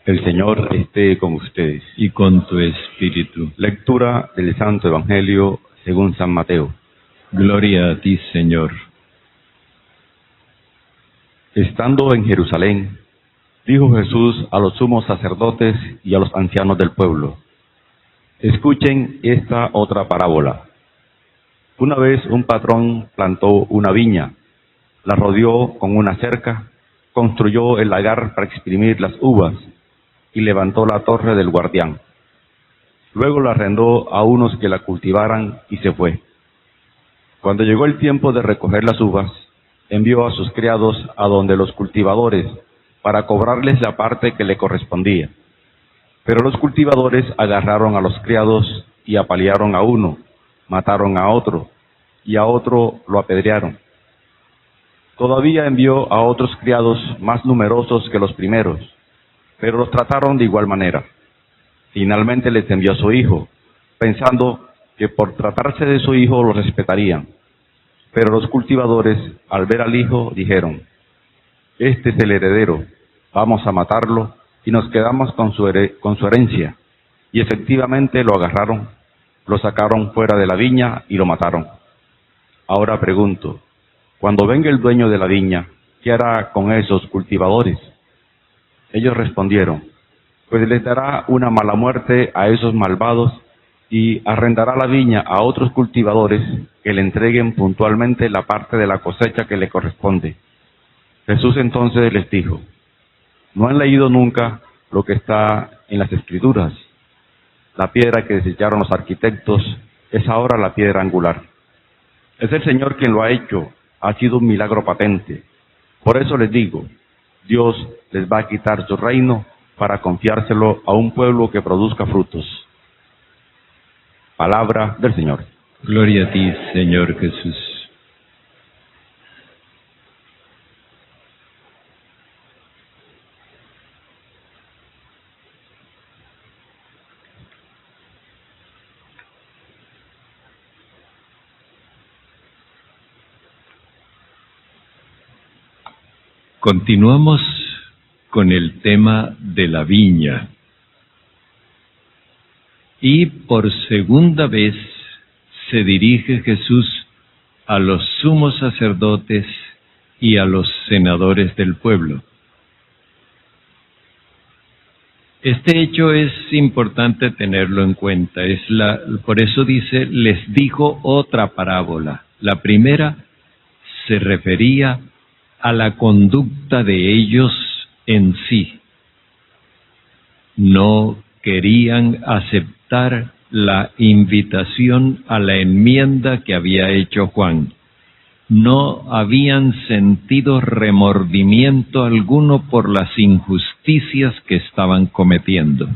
El Señor esté con ustedes. Y con tu espíritu. Lectura del Santo Evangelio según San Mateo. Gloria a ti, Señor. Estando en Jerusalén, dijo Jesús a los sumos sacerdotes y a los ancianos del pueblo: escuchen esta otra parábola. Una vez un patrón plantó una viña, la rodeó con una cerca, construyó el lagar para exprimir las uvas y levantó la torre del guardián. Luego la arrendó a unos que la cultivaran y se fue. Cuando llegó el tiempo de recoger las uvas, envió a sus criados a donde los cultivadores para cobrarles la parte que le correspondía. Pero los cultivadores agarraron a los criados y apalearon a uno, mataron a otro, y a otro lo apedrearon. Todavía envió a otros criados más numerosos que los primeros, pero los trataron de igual manera. Finalmente les envió a su hijo, pensando que por tratarse de su hijo lo respetarían. Pero los cultivadores, al ver al hijo, dijeron: este es el heredero, vamos a matarlo y nos quedamos con su herencia. Y efectivamente lo agarraron, lo sacaron fuera de la viña y lo mataron. Ahora pregunto, cuando venga el dueño de la viña, ¿qué hará con esos cultivadores? Ellos respondieron: pues les dará una mala muerte a esos malvados y arrendará la viña a otros cultivadores que le entreguen puntualmente la parte de la cosecha que le corresponde. Jesús entonces les dijo: ¿no han leído nunca lo que está en las Escrituras? La piedra que desecharon los arquitectos es ahora la piedra angular. Es el Señor quien lo ha hecho, ha sido un milagro patente. Por eso les digo, Dios les va a quitar su reino para confiárselo a un pueblo que produzca frutos. Palabra del Señor. Gloria a ti, Señor Jesús. Continuamos con el tema de la viña. Y por segunda vez se dirige Jesús a los sumos sacerdotes y a los senadores del pueblo. Este hecho es importante tenerlo en cuenta. Por eso dice, les dijo otra parábola. La primera se refería a la conducta de ellos en sí. No querían aceptar la invitación a la enmienda que había hecho Juan. No habían sentido remordimiento alguno por las injusticias que estaban cometiendo.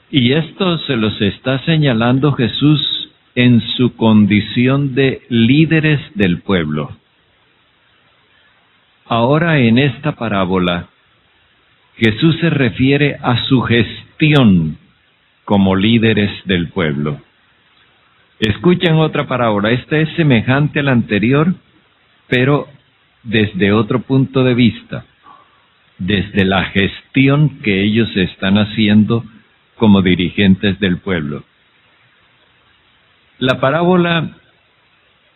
Y esto se los está señalando Jesús en su condición de líderes del pueblo. Ahora en esta parábola, Jesús se refiere a su gestión como líderes del pueblo. Escuchen otra parábola. Esta es semejante a la anterior, pero desde otro punto de vista, desde la gestión que ellos están haciendo como dirigentes del pueblo. La parábola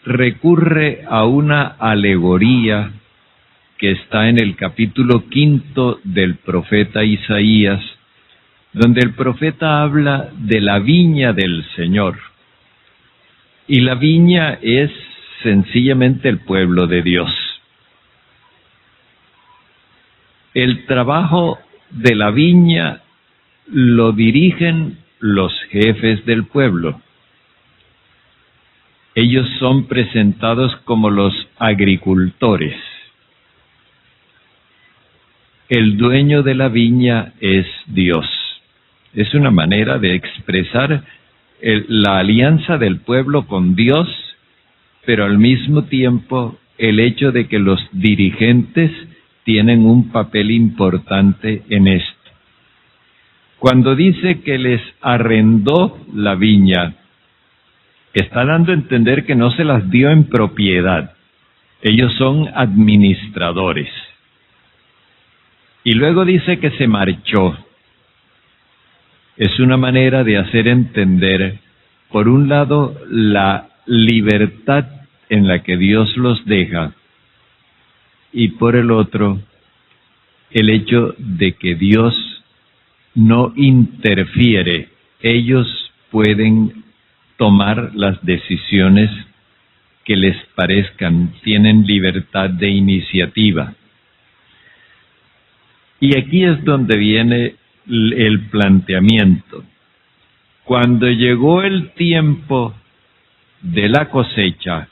recurre a una alegoría que está en el capítulo 5 del profeta Isaías, donde el profeta habla de la viña del Señor. Y la viña es sencillamente el pueblo de Dios. El trabajo de la viña lo dirigen los jefes del pueblo. Ellos son presentados como los agricultores. El dueño de la viña es Dios. Es una manera de expresar la alianza del pueblo con Dios, pero al mismo tiempo el hecho de que los dirigentes tienen un papel importante en esto. Cuando dice que les arrendó la viña, está dando a entender que no se las dio en propiedad. Ellos son administradores. Y luego dice que se marchó. Es una manera de hacer entender, por un lado, la libertad en la que Dios los deja, y por el otro, el hecho de que Dios no interfiere. Ellos pueden tomar las decisiones que les parezcan, tienen libertad de iniciativa. Y aquí es donde viene el planteamiento. Cuando llegó el tiempo de la cosecha,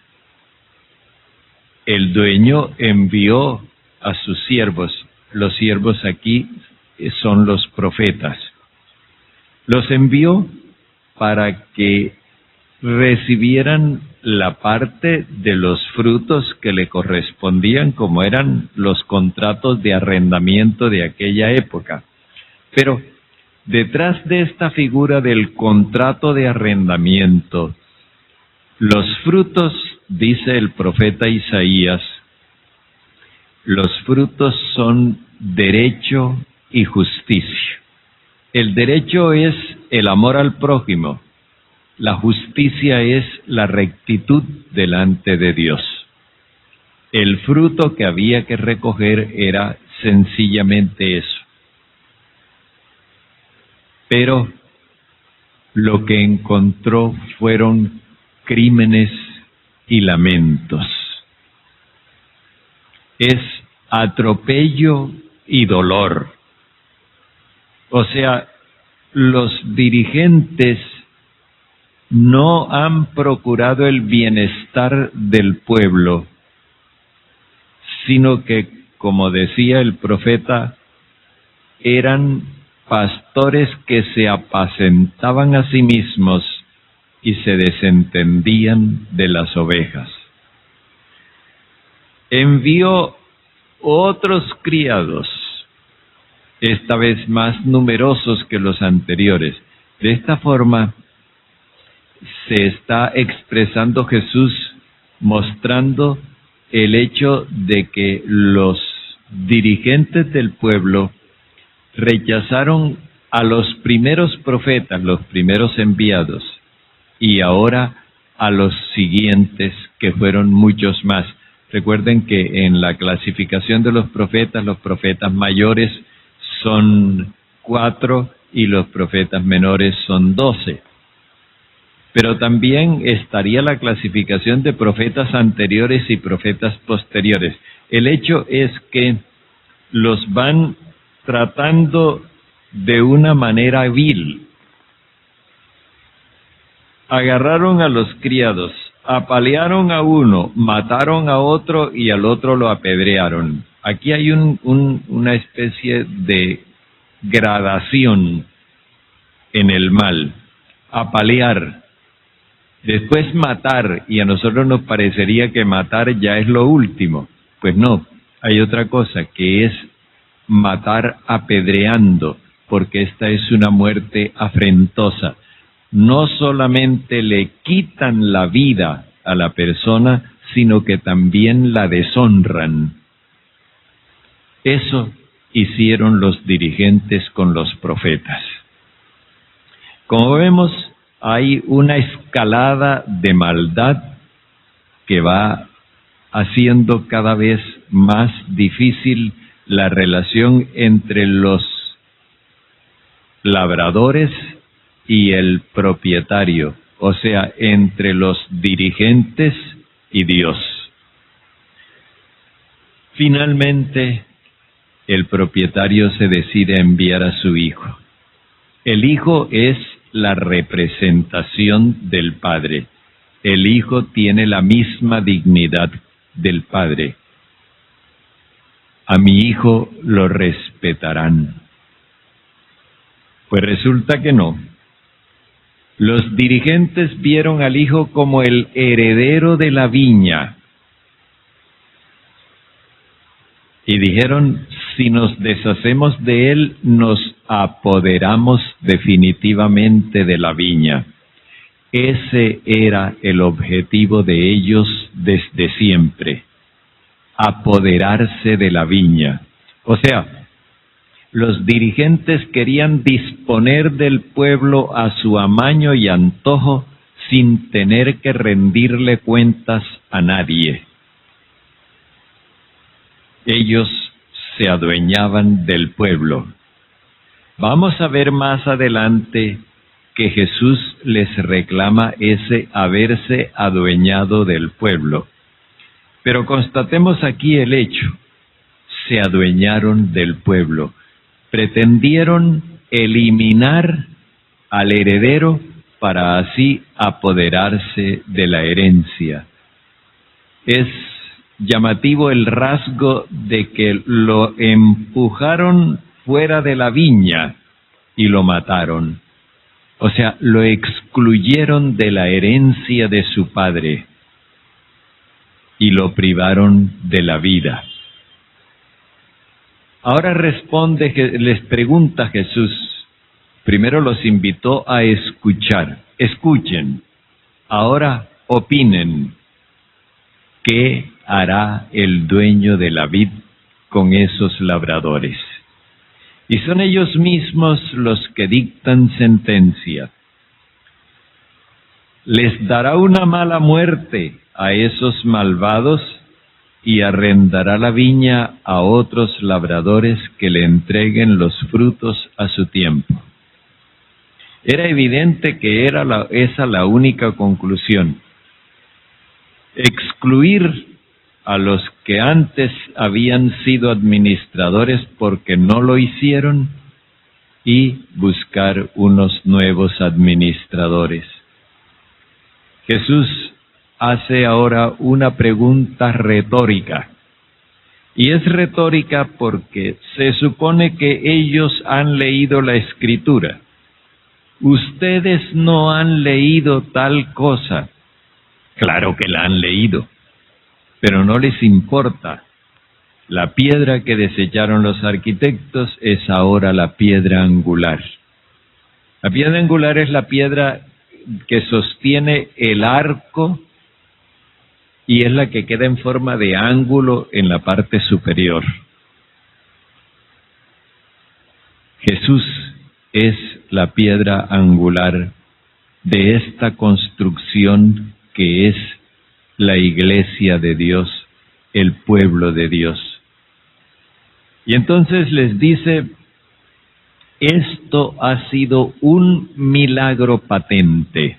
el dueño envió a sus siervos. Los siervos aquí son los profetas. Los envió para que recibieran la parte de los frutos que le correspondían, como eran los contratos de arrendamiento de aquella época. Pero detrás de esta figura del contrato de arrendamiento, los frutos, dice el profeta Isaías, los frutos son derecho y justicia. El derecho es el amor al prójimo. La justicia es la rectitud delante de Dios. El fruto que había que recoger era sencillamente eso. Pero lo que encontró fueron crímenes y lamentos. Es atropello y dolor. O sea, los dirigentes no han procurado el bienestar del pueblo, sino que, como decía el profeta, eran pastores que se apacentaban a sí mismos y se desentendían de las ovejas. Envió otros criados, esta vez más numerosos que los anteriores. De esta forma se está expresando Jesús, mostrando el hecho de que los dirigentes del pueblo rechazaron a los primeros profetas, los primeros enviados, y ahora a los siguientes, que fueron muchos más. Recuerden que en la clasificación de los profetas mayores son 4 y los profetas menores son 12. Pero también estaría la clasificación de profetas anteriores y profetas posteriores. El hecho es que los van tratando de una manera vil. Agarraron a los criados, apalearon a uno, mataron a otro y al otro lo apedrearon. Aquí hay una especie de gradación en el mal. Apalear, después matar, y a nosotros nos parecería que matar ya es lo último. Pues no, hay otra cosa, que es matar apedreando, porque esta es una muerte afrentosa. No solamente le quitan la vida a la persona, sino que también la deshonran. Eso hicieron los dirigentes con los profetas. Como vemos, hay una escalada de maldad que va haciendo cada vez más difícil la relación entre los labradores y el propietario, o sea, entre los dirigentes y Dios. Finalmente, el propietario se decide a enviar a su hijo. El hijo es la representación del padre. El hijo tiene la misma dignidad del padre. A mi hijo lo respetarán. Pues resulta que no. Los dirigentes vieron al hijo como el heredero de la viña y dijeron: si nos deshacemos de él, nos apoderamos definitivamente de la viña. Ese era el objetivo de ellos desde siempre, apoderarse de la viña. O sea, los dirigentes querían disponer del pueblo a su amaño y antojo sin tener que rendirle cuentas a nadie. Ellos se adueñaban del pueblo. Vamos a ver más adelante que Jesús les reclama ese haberse adueñado del pueblo. Pero constatemos aquí el hecho. Se adueñaron del pueblo. Pretendieron eliminar al heredero para así apoderarse de la herencia. Es llamativo el rasgo de que lo empujaron fuera de la viña y lo mataron. O sea, lo excluyeron de la herencia de su padre y lo privaron de la vida. Ahora les pregunta Jesús. Primero los invitó a escuchar. Escuchen. Ahora opinen. ¿Qué hará el dueño de la vid con esos labradores? Y son ellos mismos los que dictan sentencia. Les dará una mala muerte a esos malvados y arrendará la viña a otros labradores que le entreguen los frutos a su tiempo. Era evidente que era esa la única conclusión. Excluir a los que antes habían sido administradores porque no lo hicieron y buscar unos nuevos administradores. Jesús hace ahora una pregunta retórica. Y es retórica porque se supone que ellos han leído la Escritura. Ustedes no han leído tal cosa. Claro que la han leído, pero no les importa. La piedra que desecharon los arquitectos es ahora la piedra angular. La piedra angular es la piedra que sostiene el arco y es la que queda en forma de ángulo en la parte superior. Jesús es la piedra angular de esta construcción que es la iglesia de Dios, el pueblo de Dios. Y entonces les dice, esto ha sido un milagro patente.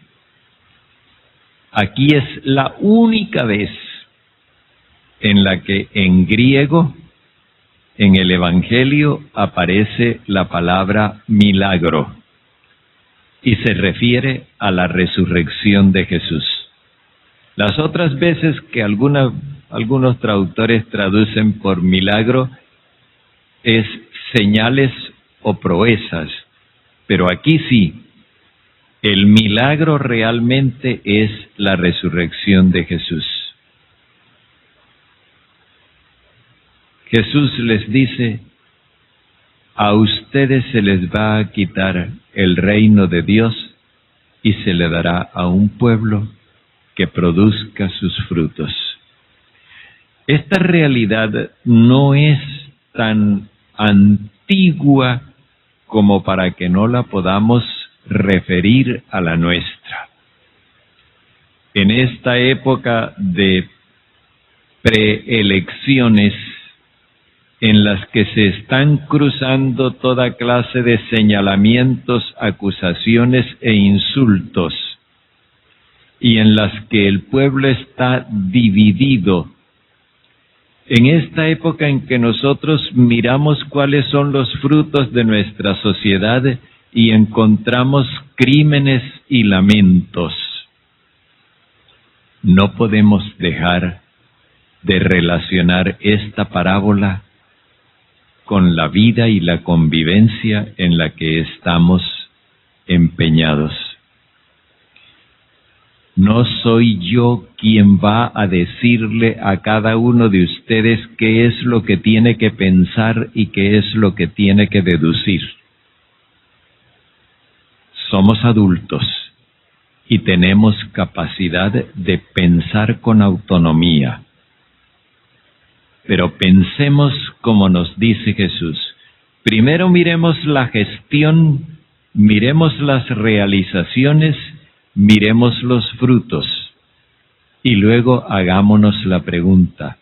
Aquí es la única vez en la que en griego, en el Evangelio, aparece la palabra milagro y se refiere a la resurrección de Jesús. Las otras veces que algunos traductores traducen por milagro es señales o proezas, pero aquí sí, el milagro realmente es la resurrección de Jesús. Jesús les dice, a ustedes se les va a quitar el reino de Dios y se le dará a un pueblo que produzca sus frutos. Esta realidad no es tan antigua como para que no la podamos referir a la nuestra. En esta época de preelecciones, en las que se están cruzando toda clase de señalamientos, acusaciones e insultos, y en las que el pueblo está dividido. En esta época en que nosotros miramos cuáles son los frutos de nuestra sociedad y encontramos crímenes y lamentos, no podemos dejar de relacionar esta parábola con la vida y la convivencia en la que estamos empeñados. No soy yo quien va a decirle a cada uno de ustedes qué es lo que tiene que pensar y qué es lo que tiene que deducir. Somos adultos y tenemos capacidad de pensar con autonomía. Pero pensemos como nos dice Jesús, Primero miremos la gestión, miremos las realizaciones, miremos los frutos y luego hagámonos la pregunta: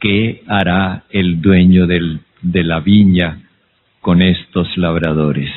¿qué hará el dueño de la viña con estos labradores?